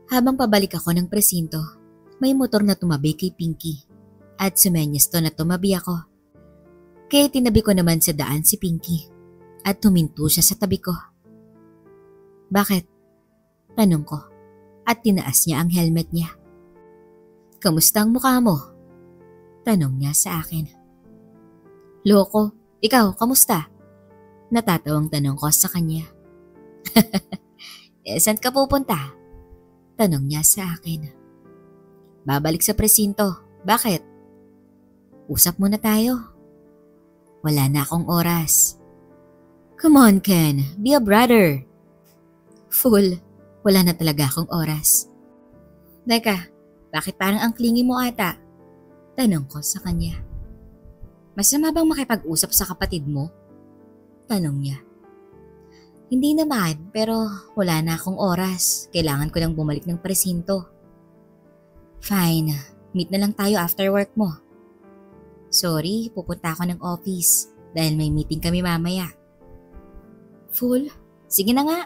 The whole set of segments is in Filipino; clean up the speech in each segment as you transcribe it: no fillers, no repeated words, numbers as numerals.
Habang pabalik ako ng presinto, may motor na tumabi kay Pinky at sumenyas to na tumabi ako. Kaya tinabi ko naman sa daan si Pinky at huminto siya sa tabi ko. Bakit? Tanong ko at tinaas niya ang helmet niya. Kamusta ang mukha mo? Tanong niya sa akin. Loko, ikaw kamusta? Natatawang tanong ko sa kanya. Saan ka pupunta? Tanong niya sa akin. Babalik sa presinto. Bakit? Usap muna tayo. Wala na akong oras. Come on, Ken. Be a brother. Fool. Wala na talaga akong oras. Teka, bakit parang ang clingy mo ata? Tanong ko sa kanya. Masama bang makipag-usap sa kapatid mo? Tanong niya. Hindi naman, pero wala na akong oras. Kailangan ko lang bumalik ng presinto. Fine, meet na lang tayo after work mo. Sorry, pupunta ako ng office dahil may meeting kami mamaya. Fool, sige na nga.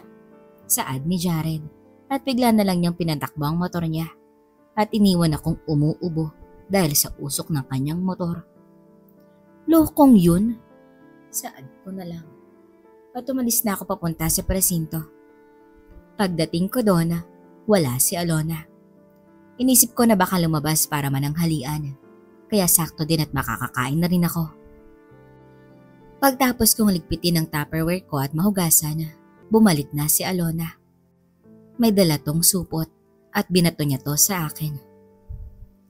Saad ni Jared at bigla na lang niyang pinatakbo ang motor niya at iniwan akong umuubo dahil sa usok ng kanyang motor. Lokong yun? Saad ko na lang. At umalis na ako papunta sa presinto. Pagdating ko doon, wala si Alona. Inisip ko na baka lumabas para mananghalian. Kaya sakto din at makakakain na rin ako. Pagtapos kong ligpitin ang Tupperware ko at mahugasan, bumalik na si Alona. May dala tong supot at binato niya to sa akin.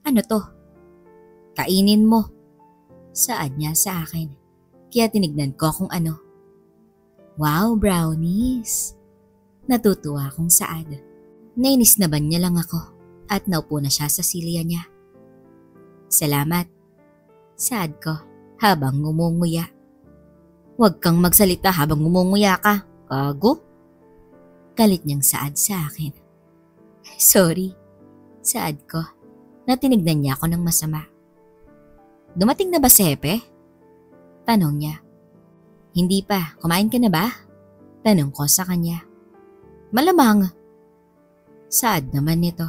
Ano to? Kainin mo. Saad niya sa akin. Kaya tinignan ko kung ano. Wow, brownies! Natutuwa akong saad. Nainis na ba niya lang ako at naupo na siya sa silya niya. Salamat. Saad ko habang ngumunguya. Huwag kang magsalita habang ngumunguya ka. Kago? Galit niyang saad sa akin. Sorry. Saad ko na tinignan niya ako ng masama. Dumating na ba si Hepe? Tanong niya. Hindi pa, kumain ka na ba? Tanong ko sa kanya. Malamang. Saad naman nito.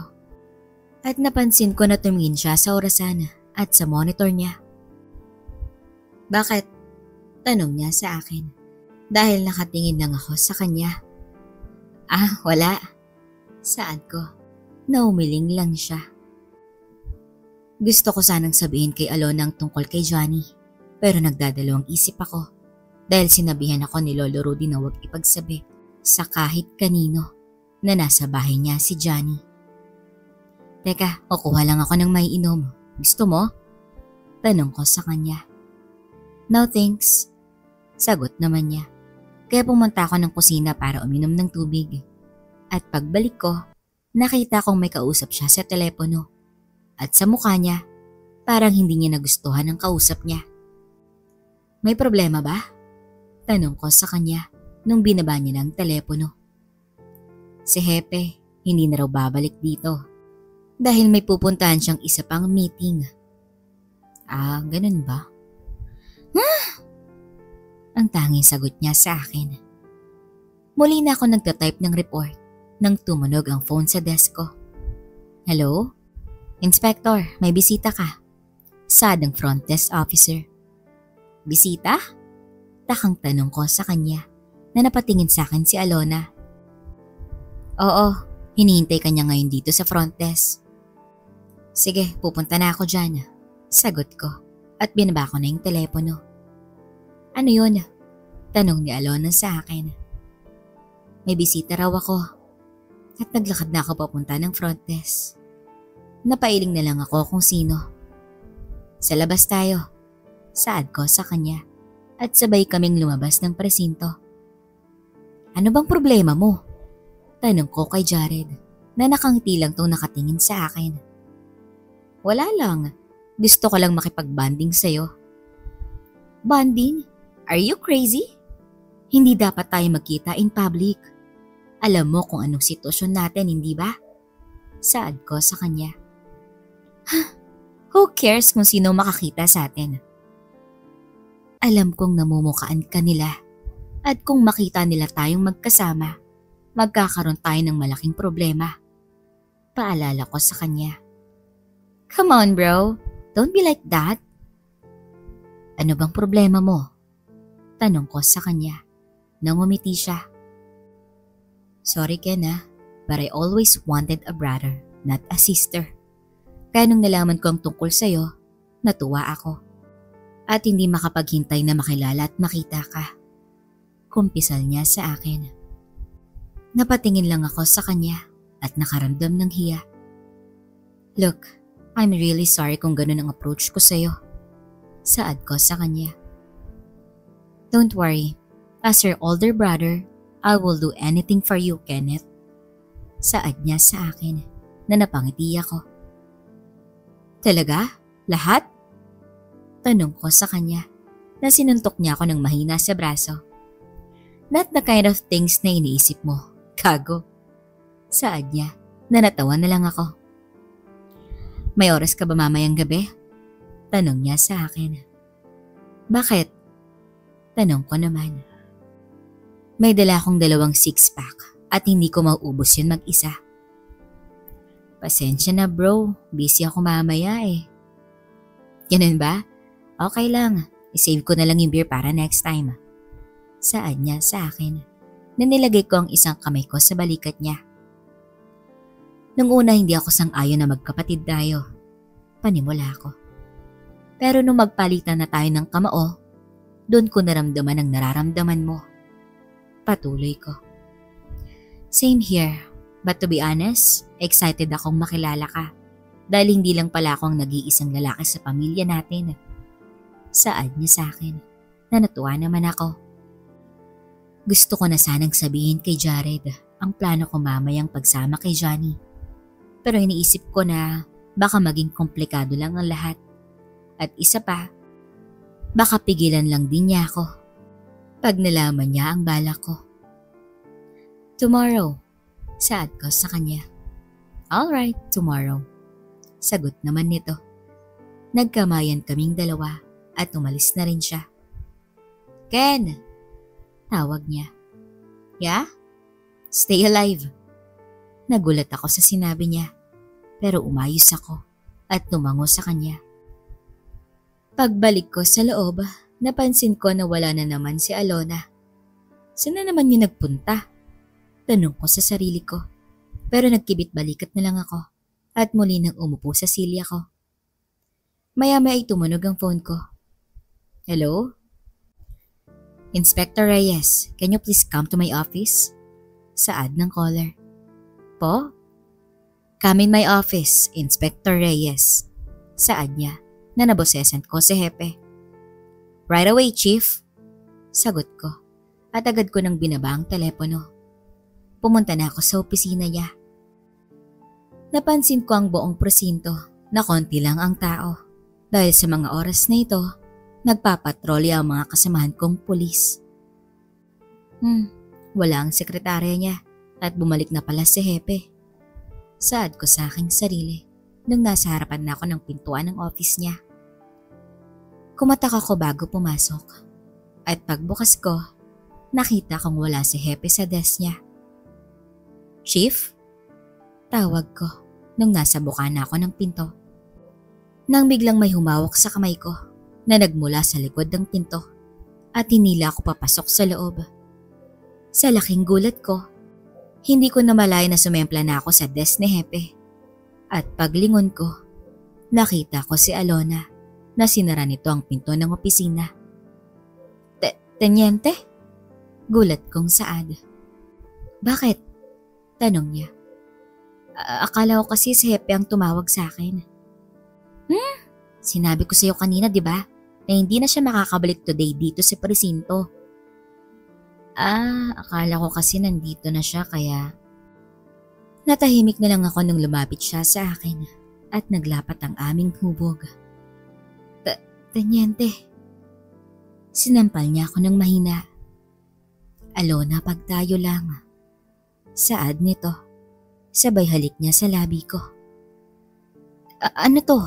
At napansin ko na tumingin siya sa orasan at sa monitor niya. Bakit? Tanong niya sa akin. Dahil nakatingin lang ako sa kanya. Wala. Saad ko. Naumiling lang siya. Gusto ko sanang sabihin kay Alona ang tungkol kay Johnny. Pero nagdadalawang isip ako. Dahil sinabihan ako ni Lolo Rudy na huwag ipagsabi sa kahit kanino na nasa bahay niya si Johnny. Teka, kukuha lang ako ng may inom. Gusto mo? Tanong ko sa kanya. No thanks. Sagot naman niya. Kaya pumunta ako ng kusina para uminom ng tubig. At pagbalik ko, nakita kong may kausap siya sa telepono. At sa mukha niya, parang hindi niya nagustuhan ang kausap niya. May problema ba? Tanong ko sa kanya nung binaba niya ng telepono. Si Hepe, hindi na raw babalik dito. Dahil may pupuntahan siyang isa pang meeting. Ganun ba? Ang tanging sagot niya sa akin. Muli na ako nagtatype ng report nang tumunog ang phone sa desk ko. Hello? Inspector, may bisita ka. Saad ang front desk officer. Bisita? Takang tanong ko sa kanya na napatingin sa akin si Alona. Oo, hinihintay ka niya ngayon dito sa front desk. Sige, pupunta na ako dyan. Sagot ko at binaba ko na yung telepono. Ano yun? Tanong ni Alona sa akin. May bisita raw ako at naglakad na ako papunta ng front desk. Napailing na lang ako kung sino. Sa labas tayo. Saad ko sa kanya. At sabay kaming lumabas ng presinto. Ano bang problema mo? Tanong ko kay Jared na nakangiti lang tong nakatingin sa akin. Wala lang. Gusto ko lang makipag-bonding sa'yo. Bonding? Are you crazy? Hindi dapat tayo magkita in public. Alam mo kung anong sitwasyon natin, hindi ba? Saad ko sa kanya. Who cares kung sino makakita sa atin? Alam kong namumukaan ka nila at kung makita nila tayong magkasama, magkakaroon tayo ng malaking problema. Paalala ko sa kanya. Come on bro, don't be like that. Ano bang problema mo? Tanong ko sa kanya. Nang umiti siya. Sorry Ken but I always wanted a brother, not a sister. Kaya nung nalaman ko ang tungkol sa'yo, natuwa ako. At hindi makapaghintay na makilala at makita ka. Kumpisal niya sa akin. Napatingin lang ako sa kanya at nakaramdam ng hiya. Look, I'm really sorry kung ganun ang approach ko sa'yo. Saad ko sa kanya. Don't worry, as your older brother, I will do anything for you, Kenneth. Saad niya sa akin na napangiti ako. Talaga? Lahat? Tanong ko sa kanya na sinuntok niya ako ng mahina sa braso. Not the kind of things na iniisip mo, kago. Saad niya na natawa na lang ako. May oras ka ba mamayang gabi? Tanong niya sa akin. Bakit? Tanong ko naman. May dala akong 2 six-pack at hindi ko mauubos yun mag-isa. Pasensya na bro, busy ako mamaya eh. Ganun ba? Okay lang, isave ko na lang yung beer para next time. Saad niya sa akin na nilagay ko ang isang kamay ko sa balikat niya. Nung una hindi ako sang-ayon na magkapatid tayo. Panimula ako. Pero nung magpalitan na tayo ng kamao, doon ko naramdaman ang nararamdaman mo. Patuloy ko. Same here, but to be honest, excited akong makilala ka dahil hindi lang pala akong nag-iisang lalaki sa pamilya natin. Saad niya sa akin na natuwa naman ako. Gusto ko na sanang sabihin kay Jared ang plano ko mamayang pagsama kay Johnny. Pero iniisip ko na baka maging komplikado lang ang lahat. At isa pa, baka pigilan lang din niya ako pag nalaman niya ang balak ko. Tomorrow, saad ko sa kanya. Alright, tomorrow. Sagot naman nito. Nagkamayan kaming dalawa at umalis na rin siya. Ken! Tawag niya. Yeah? Stay alive. Nagulat ako sa sinabi niya, pero umayos ako at tumango sa kanya. Pagbalik ko sa loob, napansin ko na wala na naman si Alona. Saan na naman yung nagpunta? Tanong ko sa sarili ko, pero nagkibit balikat na lang ako at muli nang umupo sa silya ko. Maya-maya ay tumunog ang phone ko. Hello? Inspector Reyes, can you please come to my office? Saad ng caller. Po? Come in my office, Inspector Reyes. Saad niya na nabosesan ko si Hepe. Right away, Chief. Sagot ko at agad ko nang binaba ang telepono. Pumunta na ako sa opisina niya. Napansin ko ang buong presinto na konti lang ang tao dahil sa mga oras na ito, nagpapatrolya ang mga kasamahan kong pulis. Wala ang sekretarya niya at bumalik na pala si Hepe. Saad ko sa aking sarili nung nasa harapan na ako ng pintuan ng office niya. Kumatak ako bago pumasok at pagbukas ko, nakita kong wala si Hepe sa desk niya. Chief? Tawag ko nung nasa buka na ako ng pinto. Nang biglang may humawak sa kamay ko na nagmula sa likod ng pinto at hinila ako papasok sa loob. Sa laking gulat ko, hindi ko namalaya na sumempla na ako sa desk ni Hepe. At paglingon ko, nakita ko si Alona na sinara nito ang pinto ng opisina. Tenyente? Gulat kong saad. Bakit? Tanong niya. Akala ko kasi si Hepe ang tumawag sa akin. Sinabi ko sa iyo kanina, di ba? Na hindi na siya makakabalik today dito sa presinto. Akala ko kasi nandito na siya kaya... Natahimik na lang ako nung lumapit siya sa akin at naglapat ang aming hubog. Tanyente. Sinampal niya ako ng mahina. Alona, pagtayo lang. Saad nito. Sabay halik niya sa labi ko. Ano to?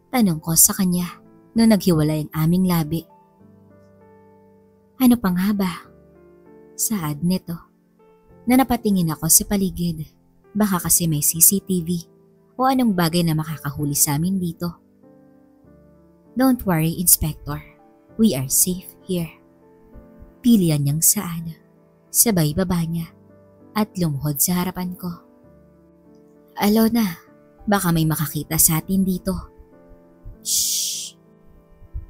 Tanong ko sa kanya nung naghiwalay ang aming labi. Ano pang haba? Saad nito na napatingin ako sa paligid Baka kasi may CCTV o anong bagay na makakahuli sa amin dito. Don't worry, Inspector. We are safe here. Pilihan niyang saan. Sabay baba niya at lumuhod sa harapan ko. Alona, baka may makakita sa atin dito. Shh!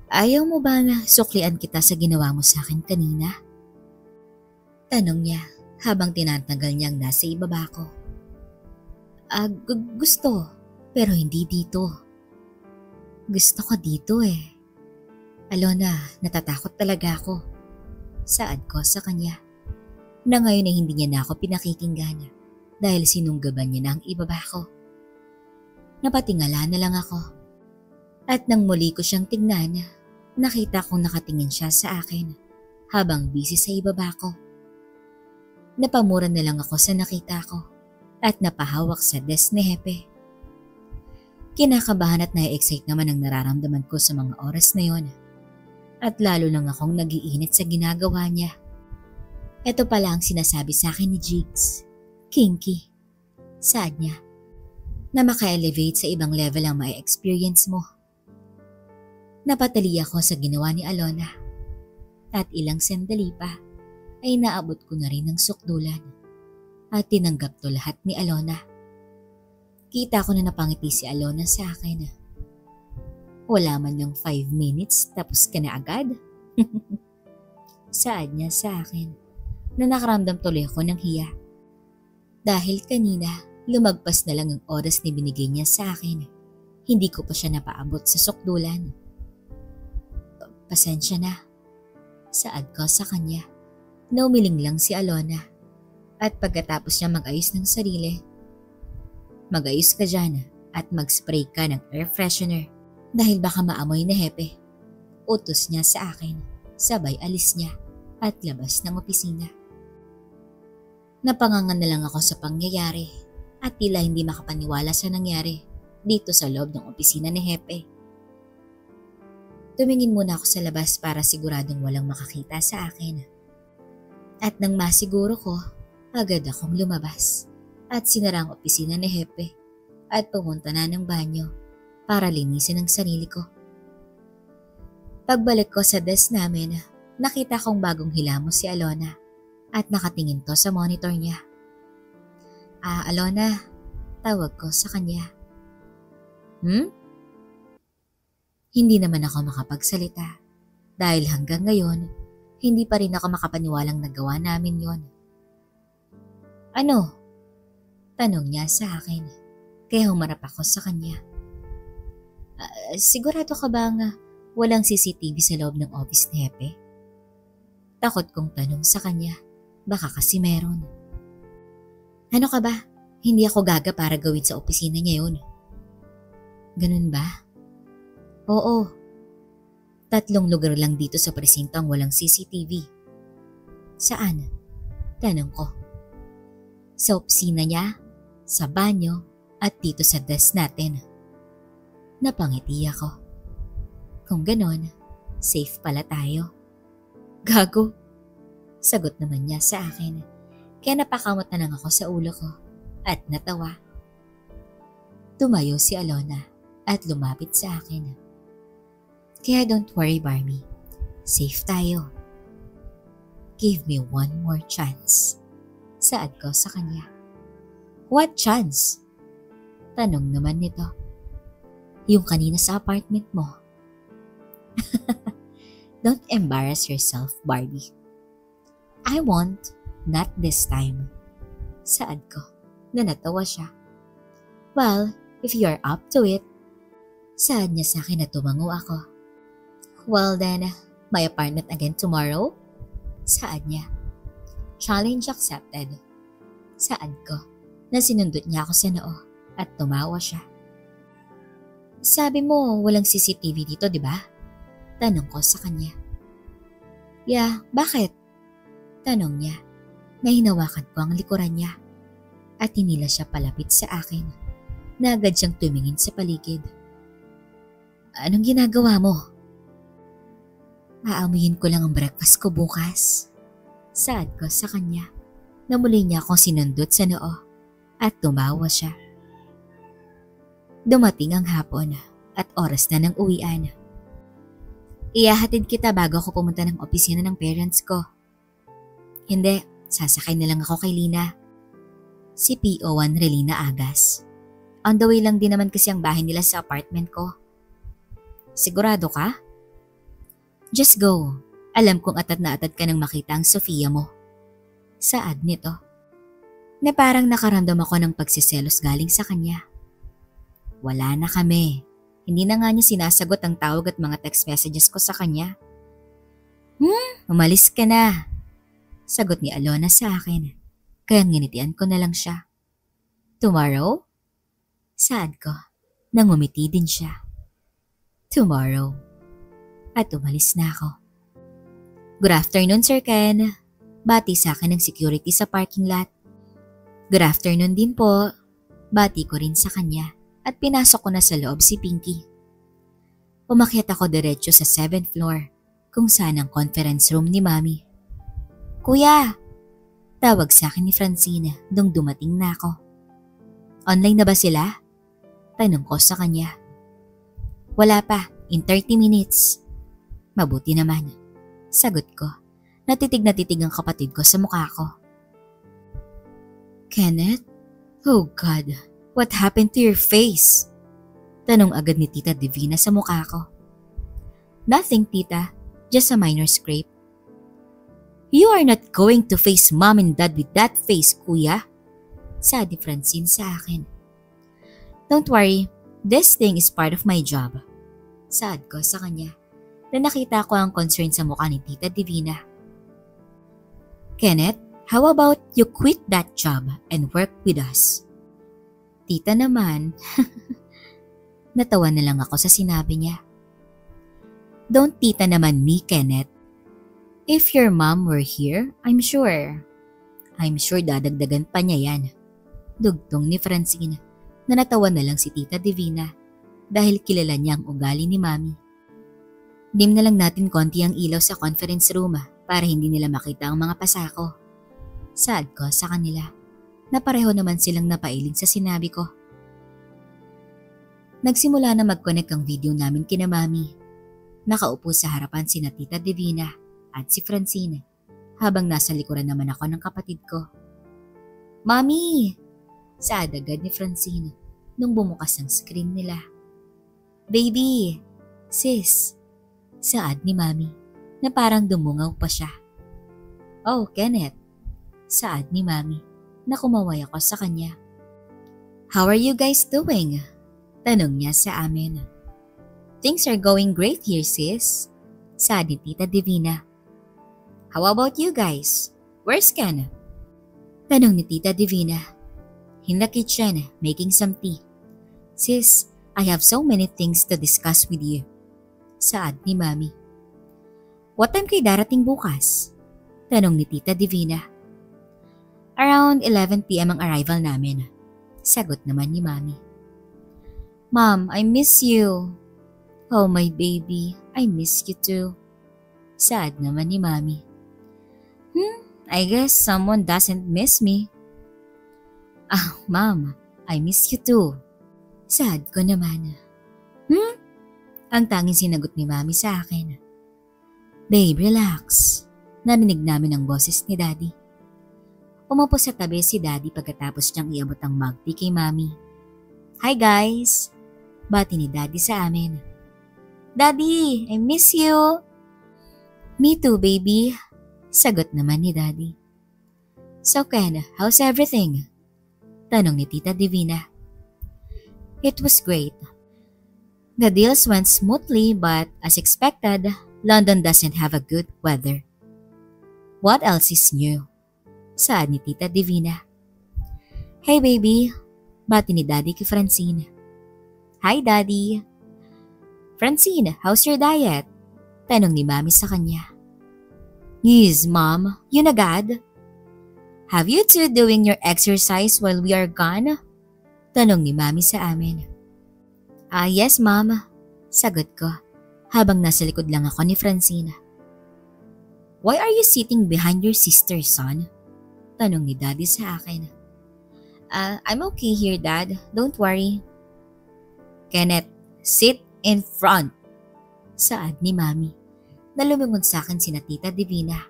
Ayaw mo ba na suklian kita sa ginawa mo sa akin kanina? Tanong niya habang tinatanggal niyang nasa ibaba ko. Gusto, pero hindi dito. Gusto ko dito eh. Alona, natatakot talaga ako. Saad ko sa kanya. Na ngayon ay hindi niya na ako pinakikinggan dahil sinunggaban niya na ang ibaba ko. Napatingala na lang ako. At nang muli ko siyang tignan, nakita kong nakatingin siya sa akin habang busy sa ibaba ko. Napamura na lang ako sa nakita ko at napahawak sa desk ni Hepe. Kinakabahan at na-excite naman ang nararamdaman ko sa mga oras na yon. At lalo lang akong nag-iinit sa ginagawa niya. Ito pala ang sinasabi sa akin ni Jigs. Kinky. Saad niya. Na maka-elevate sa ibang level ang ma-experience mo. Napatali ako sa ginawa ni Alona. At ilang sandali pa ay naabot ko na rin ang sukdulan. At tinanggap to lahat ni Alona. Kita ko na napangiti si Alona sa akin. Wala man lang 5 minutes tapos ka na agad. Saad niya sa akin na nakaramdam tuloy ako ng hiya. Dahil kanina lumagpas na lang ang oras ni binigay niya sa akin. Hindi ko pa siya napaabot sa sukdulan. Pasensya na. Saad ko sa kanya. Naumiling lang si Alona. At pagkatapos niya mag-ayos ng sarili, mag-ayos ka dyan at mag-spray ka ng air freshener dahil baka maamoy na Hepe. Utos niya sa akin, sabay alis niya at labas ng opisina. Napangangan na lang ako sa pangyayari at tila hindi makapaniwala sa nangyari dito sa loob ng opisina ni Hepe. Tumingin muna ako sa labas para siguradong walang makakita sa akin. At nang masiguro ko, agad akong lumabas at sinara ang opisina ni Hepe at pumunta na ng banyo para linisin ang sarili ko. Pagbalik ko sa desk namin, nakita kong bagong hilamos si Alona at nakatingin to sa monitor niya. Alona, tawag ko sa kanya. Hindi naman ako makapagsalita dahil hanggang ngayon, hindi pa rin ako makapaniwalang nagawa namin yon. Ano? Tanong niya sa akin, kaya humarap ako sa kanya. Sigurado ka bang walang CCTV sa loob ng office ni Hepe? Takot kong tanong sa kanya, baka kasi meron. Ano ka ba? Hindi ako gaga para gawin sa opisina niya yun. Ganun ba? Oo. 3 lugar lang dito sa presinto ang walang CCTV. Saan? Tanong ko. Sa opisina niya, sa banyo, at dito sa desk natin. Napangiti ako. Kung ganon, safe pala tayo. Gago. Sagot naman niya sa akin. Kaya napakamot na lang ako sa ulo ko at natawa. Tumayo si Alona at lumapit sa akin. Kaya don't worry, Barbie. Safe tayo. Give me one more chance. Saad ko sa kanya. What chance? Tanong naman nito. Yung kanina sa apartment mo. Don't embarrass yourself, Barbie. I won't, not this time. Saad ko na natawa siya. Well, if you're up to it. Saad niya sa akin na tumango ako. Well then, my apartment again tomorrow? Saad niya. Challenge accepted. Saad ko na sinundot niya ako sa noo at tumawa siya. Sabi mo walang CCTV dito, di ba? Tanong ko sa kanya. Yeah, bakit? Tanong niya na hinawakan ko ang likuran niya at hinila siya palapit sa akin na agad siyang tumingin sa paligid. Anong ginagawa mo? Aamuyin ko lang ang breakfast ko bukas. Saad ko sa kanya na muli niya akong sinundot sa noo At tumawa siya. Dumating ang hapon at oras na ng uwian. Iyahatid kita bago ako pumunta ng opisina ng parents ko. Hindi, sasakay na lang ako kay Lina. Si PO1 Relina Agas. On the way lang din naman kasi ang bahay nila sa apartment ko. Sigurado ka? Just go. Alam kong atad na atad ka nang makita ang Sofia mo. Saad nito. Na parang nakaramdam ako ng pagsiselos galing sa kanya. Wala na kami. Hindi na nga niya sinasagot ang tawag at mga text messages ko sa kanya. Umalis ka na. Sagot ni Alona sa akin. Kaya nginitian ko na lang siya. Tomorrow? Saad ko. Nangumiti din siya. Tomorrow. At umalis na ako. Good afternoon, Sir Ken. Bati sa akin ng security sa parking lot. Good afternoon din po. Bati ko rin sa kanya at pinasok ko na sa loob si Pinky. Umakyat ako diretso sa 7th floor kung saan ang conference room ni Mami. Kuya! Tawag sa akin ni Francine nung dumating na ako. Online na ba sila? Tanong ko sa kanya. Wala pa, in 30 minutes. Mabuti naman. Sagot ko. Natitig ang kapatid ko sa mukha ko. Kenneth? Oh God, what happened to your face? Tanong agad ni Tita Divina sa mukha ko. Nothing, Tita. Just a minor scrape. You are not going to face Mom and Dad with that face, Kuya. Sabi Francine sa akin. Don't worry, this thing is part of my job. Saad ko sa kanya na nakita ko ang concern sa mukha ni Tita Divina. Kenneth, how about you quit that job and work with us? Tita naman, natawa na lang ako sa sinabi niya. Don't tita naman me, Kenneth. If your mom were here, I'm sure dadagdagan pa niya yan. Dugtong ni Francine na natawa na lang si Tita Divina dahil kilala niya ang ugali ni Mami. Dim na lang natin konti ang ilaw sa conference room para hindi nila makita ang mga pasako. Saad ko sa kanila na pareho naman silang napailing sa sinabi ko. Nagsimula na mag-connect ang video namin kina Mami. Nakaupo sa harapan sina Tita Divina at si Francine habang nasa likuran naman ako ng kapatid ko. Mami! Saad agad ni Francine nung bumukas ang screen nila. Baby! Sis! Saad ni Mami na parang dumungaw pa siya. Oh, Kenneth! Saad ni Mami na kumaway ako sa kanya. How are you guys doing? Tanong niya sa amin. Things are going great here, sis. Saad ni Tita Divina. How about you guys? Where's Ken? Tanong ni Tita Divina. In the kitchen, making some tea. Sis, I have so many things to discuss with you. Saad ni Mami. What time kayo darating bukas? Tanong ni Tita Divina. Around 11 p.m. ang arrival namin. Sagot naman ni Mami. Mom, I miss you. Oh my baby, I miss you too. Saad naman ni Mami. I guess someone doesn't miss me. Mom, I miss you too. Saad ko naman. Ang tanging sinagot ni Mami sa akin. Babe, relax. Narinig namin ang boses ni Daddy. Umupo sa tabi si Daddy pagkatapos niyang iabot ang mug tea kay Mami. Hi guys! Bati ni Daddy sa amin. Daddy, I miss you! Me too, baby. Sagot naman ni Daddy. So Ken, how's everything? Tanong ni Tita Divina. It was great. The deals went smoothly but as expected, London doesn't have a good weather. What else is new? Saad ni Tita Divina. Hey baby, bati ni Daddy kay Francine. Hi Daddy. Francine, how's your diet? Tanong ni Mami sa kanya. Yes, Mom, yun agad. Have you two doing your exercise while we are gone? Tanong ni Mami sa amin. Yes, Mom. Sagot ko habang nasa likod lang ako ni Francine. Why are you sitting behind your sister, son? Tanong ni Daddy sa akin. I'm okay here, Dad. Don't worry. Kenneth, sit in front. Saad ni Mami na lumingon sa akin sina Tita Divina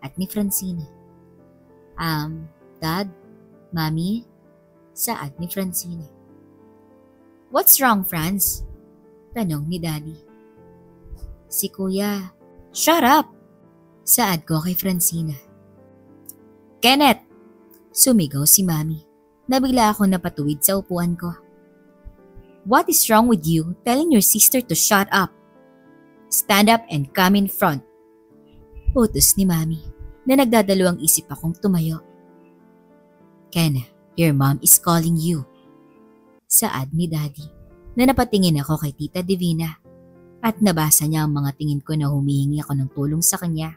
at ni Francine. Dad, Mami, saad ni Francine. What's wrong, Franz? Tanong ni Daddy. Si Kuya. Shut up! Saad ko kay Francine. Kenneth! Sumigaw si Mami. Nabigla ako napatuwid sa upuan ko. What is wrong with you telling your sister to shut up? Stand up and come in front. Utos ni Mami na nagdadalawang isip akong tumayo. Ken, your mom is calling you. Saad ni Daddy na napatingin ako kay Tita Divina at nabasa niya ang mga tingin ko na humihingi ako ng tulong sa kanya.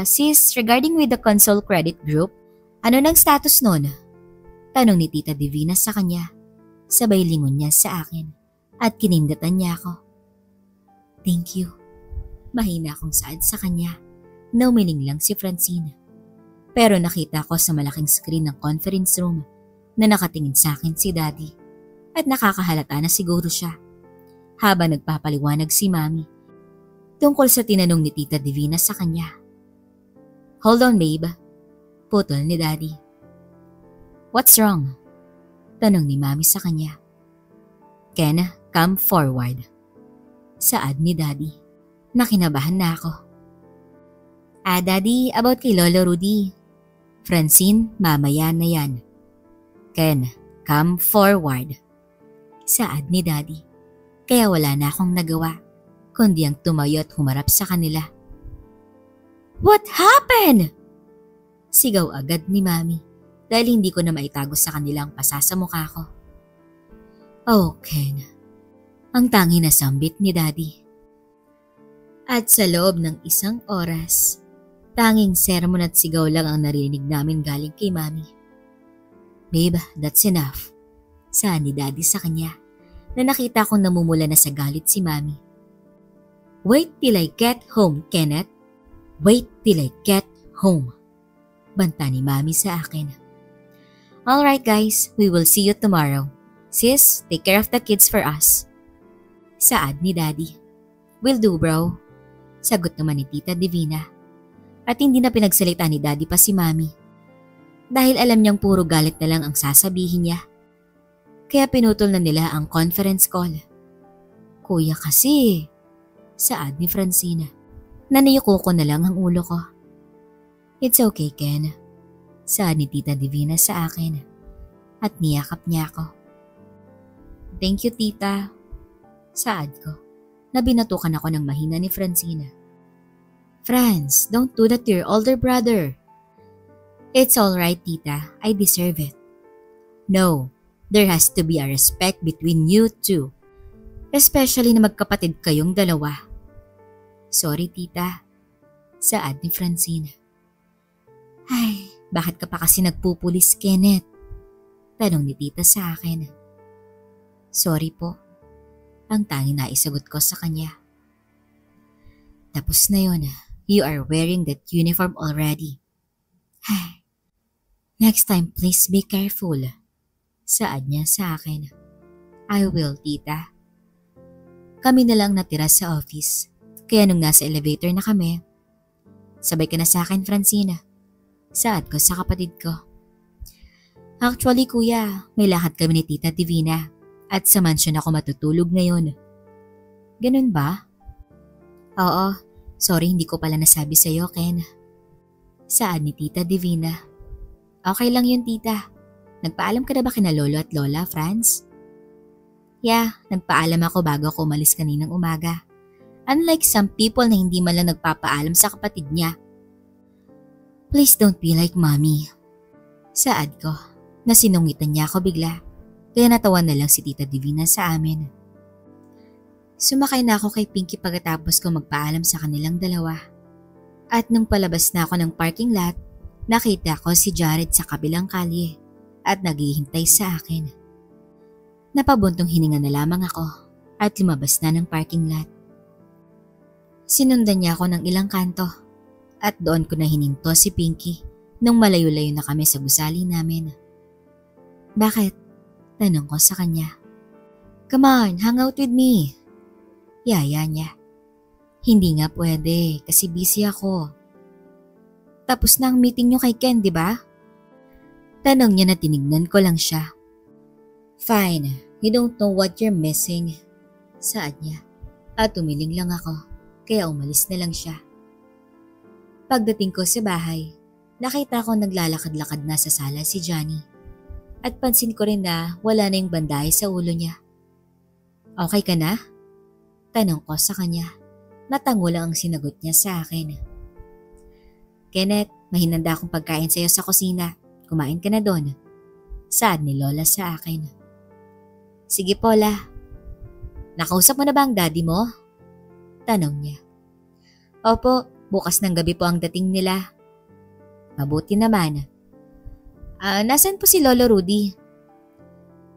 Sis, regarding with the console credit group, ano nang status nun? Tanong ni Tita Divina sa kanya. Sabay lingon niya sa akin at kinindatan niya ako. Thank you. Mahina akong saad sa kanya na umiling lang si Francine. Pero nakita ko sa malaking screen ng conference room na nakatingin sa akin si Daddy at nakakahalata na siguro siya habang nagpapaliwanag si Mami tungkol sa tinanong ni Tita Divina sa kanya. Hold on, babe. Putol ni Daddy. What's wrong? Tanong ni Mami sa kanya. Ken, come forward. Saad ni Daddy. Nakinabahan na ako. Daddy, about kay Lolo Rudy. Francine, mamaya na yan. Ken, come forward. Saad ni Daddy. Kaya wala na akong nagawa, kundi ang tumayo at humarap sa kanila. What happened? Sigaw agad ni Mami dahil hindi ko na maitago sa kanilang pasa sa mukha ko. Oh, Ken. Ang tangi na sambit ni Daddy. At sa loob ng 1 oras, tanging sermon at sigaw lang ang narinig namin galing kay Mami. Babe, that's enough. Saan ni Daddy sa kanya na nakita kong namumula na sa galit si Mami. Wait till I get home, Kenneth. Wait till I get home. Banta ni Mami sa akin. Alright guys, we will see you tomorrow. Sis, take care of the kids for us. Saad ni Daddy. Will do, bro. Sagot naman ni Tita Divina. At hindi na pinagsalita ni Daddy pa si Mami. Dahil alam niyang puro galit na lang ang sasabihin niya. Kaya pinutol na nila ang conference call. Kuya kasi. Saad ni Francina. Naniyuko ko na lang ang ulo ko. It's okay, Ken. Saad ni Tita Divina sa akin. At niyakap niya ako. Thank you, Tita. Saad ko. Nabinatukan ako ng mahina ni Francina. Franz, don't do that to your older brother. It's alright, Tita. I deserve it. No, there has to be a respect between you two. Especially na magkapatid kayong dalawa. Sorry, Tita. Saad ni Francina. Ay, bakit ka pa kasi nagpupulis, Kenneth? Tanong ni Tita sa akin. Sorry po. Ang tanging naisagot ko sa kanya. Tapos na yun. You are wearing that uniform already. Ay, next time please be careful. Saad niya sa akin. I will, Tita. Kami na lang natira sa office. Kaya nung nasa elevator na kami, sabay ka na sa akin, Francina. Saad ko sa kapatid ko. Actually, Kuya, may lakad kami ni Tita Divina. At sa mansion ako matutulog ngayon. Ganun ba? Oo, sorry hindi ko pala nasabi sa'yo, Ken. Saad ni Tita Divina. Okay lang yun, Tita. Nagpaalam ka na ba kina Lolo at Lola, Franz? Yeah, nagpaalam ako bago ako umalis kaninang umaga. Unlike some people na hindi man lang nagpapaalam sa kapatid niya. Please don't be like Mommy. Saad ko, na sinungitan niya ako bigla. Kaya natawa na lang si Tita Divina sa amin. Sumakay na ako kay Pinky pagkatapos ko magpaalam sa kanilang dalawa. At nung palabas na ako ng parking lot, nakita ko si Jared sa kabilang kalye at naghihintay sa akin. Napabuntong hininga na lamang ako at lumabas na ng parking lot. Sinundan niya ako ng ilang kanto at doon ko na hininto si Pinky nung malayo-layo na kami sa gusali namin. Bakit? Tanong ko sa kanya. Come on, hang out with me. Yaya niya. Hindi nga pwede kasi busy ako. Tapos na ang meeting niyo kay Ken, di ba? Tanong niya na tinignan ko lang siya. Fine, you don't know what you're missing. Saad niya. At tumiling lang ako, kaya umalis na lang siya. Pagdating ko sa bahay, nakita ko naglalakad-lakad na sa sala si Johnny. At pansin ko rin na wala na yung bandahe sa ulo niya. Okay ka na? Tanong ko sa kanya. Natango lang ang sinagot niya sa akin. Kenneth, may hinanda akong pagkain sa iyo sa kusina. Kumain ka na doon. Saad ni Lola sa akin. Sige Paula. Nakausap mo na ba ang daddy mo? Tanong niya. Opo, bukas ng gabi po ang dating nila. Mabuti naman. Nasaan po si Lolo Rudy?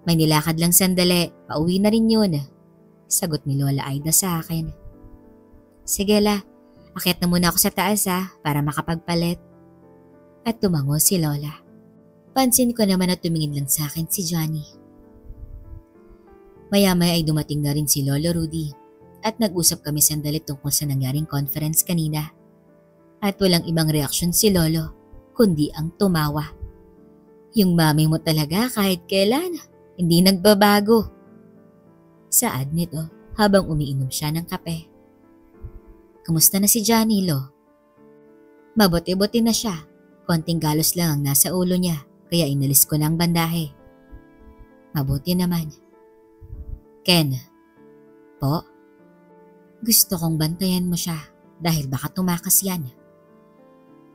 May nilakad lang sandali, pauwi na rin yun. Sagot ni Lola Aida sa akin. Sige la, akyat na muna ako sa taas para makapagpalit. At tumango si Lola. Pansin ko naman na tumingin lang sa akin si Johnny. Maya-maya ay dumating na rin si Lolo Rudy at nag-usap kami sandali tungkol sa nangyaring conference kanina. At walang ibang reaksyon si Lolo, kundi ang tumawa. Yung mami mo talaga kahit kailan, hindi nagbabago. Saad nito habang umiinom siya ng kape. Kumusta na si Johnny, Lo? Mabuti-buti na siya. Konting galos lang ang nasa ulo niya, kaya inalis ko ng bandahe. Mabuti naman. Ken. Po? Gusto kong bantayan mo siya dahil baka tumakas yan.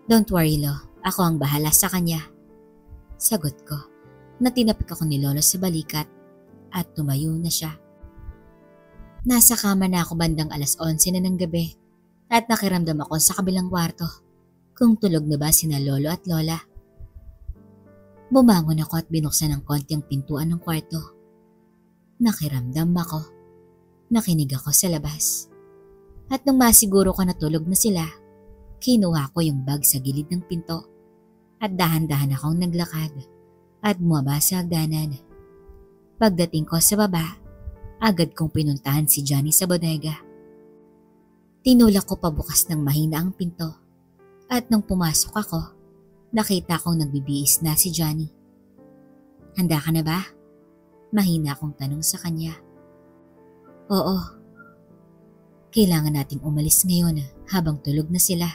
Don't worry, Lo. Ako ang bahala sa kanya. Sagot ko na tinapik ako ni Lolo sa balikat at tumayo na siya. Nasa kama na ako bandang 11:00 na ng gabi at nakiramdam ako sa kabilang kwarto kung tulog na ba sina Lolo at Lola. Bumangon ako at binuksan ng konti ang pintuan ng kwarto. Nakiramdam ako. Nakinig ako sa labas. At nung masiguro ko na tulog na sila, kinuha ko yung bag sa gilid ng pinto at dahan-dahan akong naglakad at bumaba sa hagdanan. Pagdating ko sa baba, agad kong pinuntahan si Johnny sa bodega. Tinulak ko pabukas ng mahina ang pinto at nung pumasok ako, nakita kong nagbibiis na si Johnny. Handa ka na ba? Mahina akong tanong sa kanya. Oo. Kailangan nating umalis ngayon habang tulog na sila.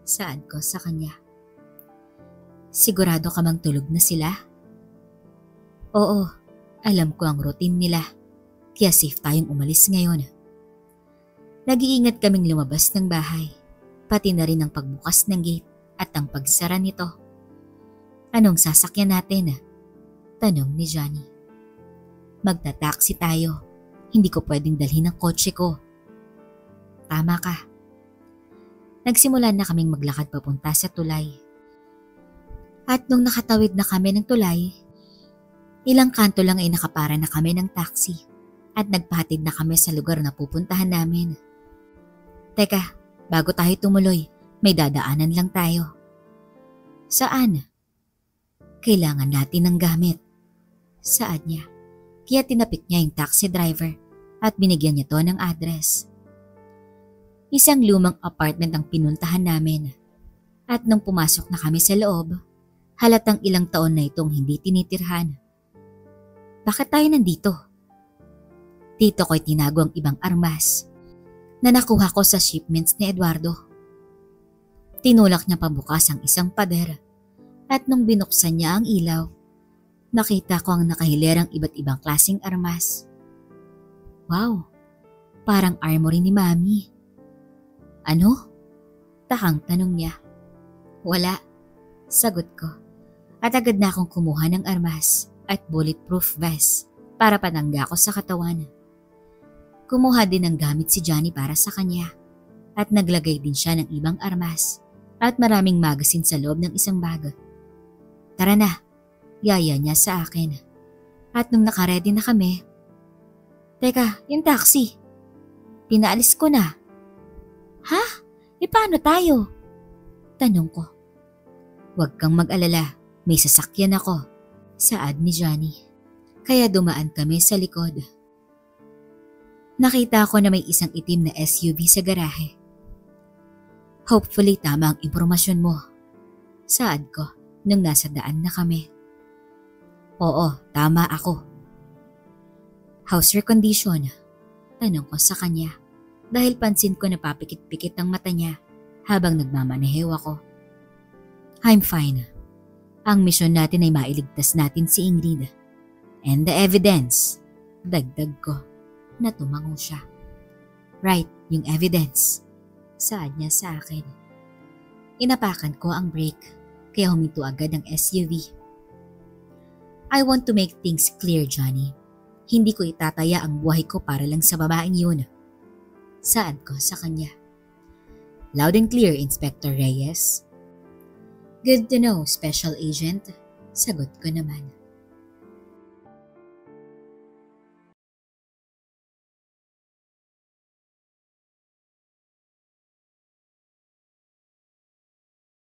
Saad ko sa kanya. Sigurado ka bang tulog na sila? Oo, alam ko ang routine nila. Kaya safe tayong umalis ngayon. Nag-iingat kaming lumabas ng bahay, pati na rin ang pagbukas ng gate at ang pagsara nito. Anong sasakyan natin? Tanong ni Johnny. Magta-taxi tayo. Hindi ko pwedeng dalhin ang kotse ko. Tama ka. Nagsimula na kaming maglakad papunta sa tulay. At nung nakatawid na kami ng tulay, ilang kanto lang ay nakapara na kami ng taxi at nagpahatid na kami sa lugar na pupuntahan namin. Teka, bago tayo tumuloy, may dadaanan lang tayo. Saan? Kailangan natin ng gamit. Saad niya. Kaya tinapik niya yung taxi driver at binigyan niya to ng address. Isang lumang apartment ang pinuntahan namin. At nung pumasok na kami sa loob, halatang ilang taon na itong hindi tinitirhan. Bakit tayo nandito? Dito ko'y tinago ang ibang armas na nakuha ko sa shipments ni Eduardo. Tinulak niya pabukas ang isang pader at nung binuksan niya ang ilaw, nakita ko ang nakahilerang iba't ibang klaseng armas. Wow, parang armory ni Mami. Ano? Takang tanong niya. Wala, sagot ko. At agad na akong kumuha ng armas at bulletproof vest para panangga ko sa katawan. Kumuha din ng gamit si Johnny para sa kanya at naglagay din siya ng ibang armas at maraming magazine sa loob ng isang bag. Tara na, yaya niya sa akin. At nung nakaredy na kami, teka, yung taxi, pinaalis ko na. Ha? E paano tayo? Tanong ko. Huwag kang mag-alala, may sasakyan ako, saad ni Johnny. Kaya dumaan kami sa likod. Nakita ko na may isang itim na SUV sa garahe. Hopefully tama ang impormasyon mo, saad ko nung nasa daan na kami. Oo, tama ako. How's your condition? Tanong ko sa kanya dahil pansin ko na papikit-pikit ang mata niya habang nagmamaneho ako. I'm fine. Ang misyon natin ay mailigtas natin si Ingrid. And the evidence, dagdag ko na tumango siya. Right, yung evidence, saad niya sa akin. Inapakan ko ang brake kaya huminto agad ang SUV. I want to make things clear, Johnny. Hindi ko itataya ang buhay ko para lang sa babaeng yun. Saad ko sa kanya. Loud and clear, Inspector Reyes. Good to know, Special Agent. Sagot ko naman.